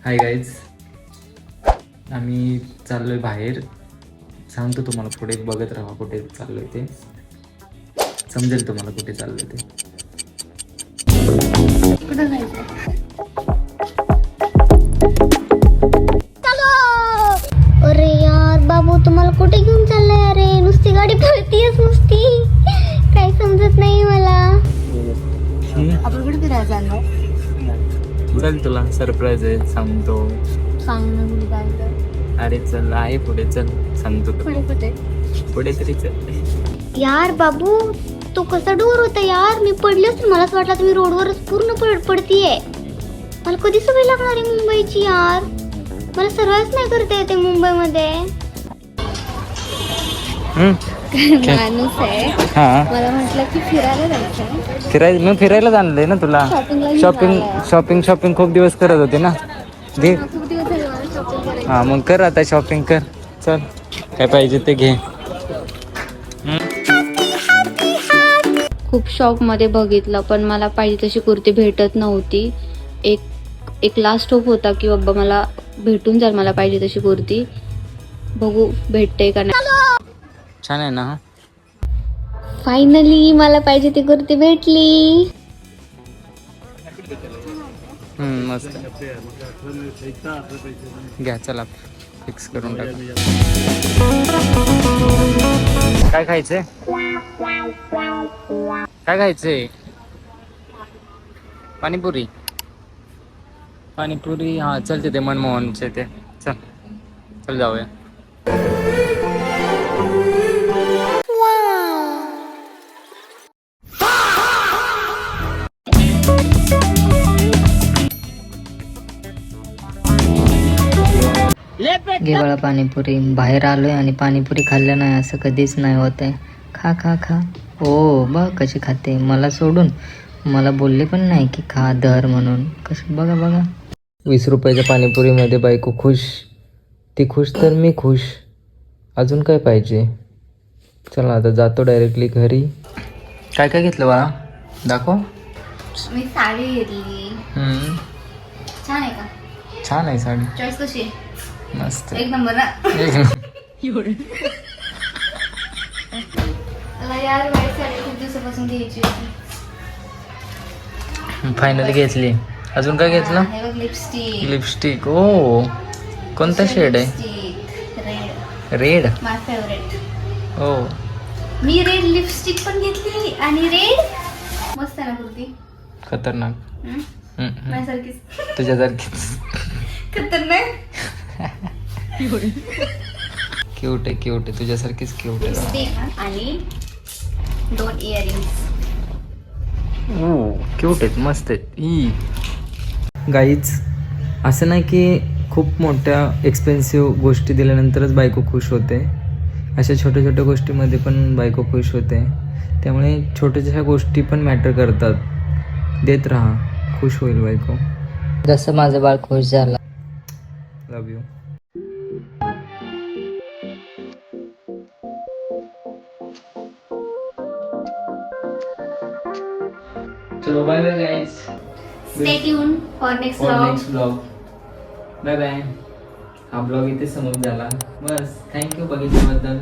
Hi guys, आम्ही चाललोय बाहेर. सांगतो तुम्हाला पुढे, बघत राहा कुठे चाललोय ते. समजेल तुम्हाला कुठे चाललोय ते. कुठं जायचं? अरे यार बाबू, तुम्हाला कुठे घेऊन चाललाय? अरे नुसती गाडी पळतीयच नुसती, काही समजत नाही मला. आपण कुठे फिरायला चाललो? चल, तुला सरप्राईज आहे, सांगतो. सांग ना कुठे जायचं. अरे चल, आहे पुढे, चल सांगतो. पुढे कुठे? पुढे तरी चल. यार बाबू, तो कसा डोर होता यार, मी पडले असते. मला असं वाटलं तुम्ही रोडवरच पूर्ण पडतीये. मला कधी सवय लागणार आहे मुंबईची यार. मला सर्वच नाही करता येते मुंबईमध्ये. माणूस आहे, मला म्हटलं की फिरायला जायचं. मी फिरायला जाणलंय ना तुला. शॉपिंग खूप दिवस करत होते ना. खूप दिवस झाले मला शॉपिंग करायची. हा मग कर, आता शॉपिंग कर. चल, काय पाहिजे ते घे. खूप शॉपमध्ये बघितलं, पण मला पाहिजे तशी कुर्ती भेटत नव्हती. एक लास्ट होप होता की बाबा मला भेटून जाईल मला पाहिजे तशी कुर्ती. बघू भेटते का नाही. छान आहे ना. फायनली मला पाहिजे ती कुर्ती भेटली. मस्त. घ्या, चला फिक्स करून टाका. काय खायचंय? काय खायचंय? पाणीपुरी. हा चल, तिथे मनमोहनचे ते. चल जाऊया. घे बाळा पाणीपुरी. बाहेर आलोय आणि पाणीपुरी खाल्लं नाही असं कधीच नाही होत आहे. खा खा खा. ओ बघ कशी खाते, मला सोडून. मला बोलले पण नाही की खा धर म्हणून. कसं बघा बघा. 20 रुपयाच्या पाणीपुरीमध्ये बायको खुश. ती खुश तर मी खुश. अजून काय पाहिजे? चला आता जातो डायरेक्टली घरी. काय काय घेतलं बाळा? दाखव. मी साडी घेतली. छान आहे का? छान आहे साडी. चॉईस कशी आहे? मस्त. एक नंबर ना. मला यार वाईट साडी खूप दिवसापासून घ्यायची होती. फायनली घेतली. अजून काय घेतलं? हे बघ, लिपस्टिक. ओ, कोणता शेड आहे? रेड. माय फेवरेट. हो. मी रेड लिपस्टिक पण घेतली आणि रेड. मस्त आहे ना कुर्ती? खतरनाक. माझ्यासारखीच. तुझ्यासारखीच. खतरनाक. क्यूट आहे तुझ्यासारखीच क्यूट आहे. लिपस्टिक आणि 2 इयरिंग्स. क्यूट आहेत, मस्त आहेत. गाईज, असं नाही की खूप मोठ्या एक्सपेन्सिव्ह गोष्टी दिल्यानंतरच बायको खुश होते. अशा छोट्या छोट्या गोष्टीमध्ये पण बायको खुश होते. त्यामुळे छोट्याशा गोष्टी पण मॅटर करतात. देत राहा, खुश होईल बायको. जसं माझं बाळ खुश झालं. Love you. चलो bye bye guys. Stay tune for next vlog. Bye bye. हा ब्लॉग इथे समाप्त झाला. बस, थँक्यू बघितल्याबद्दल.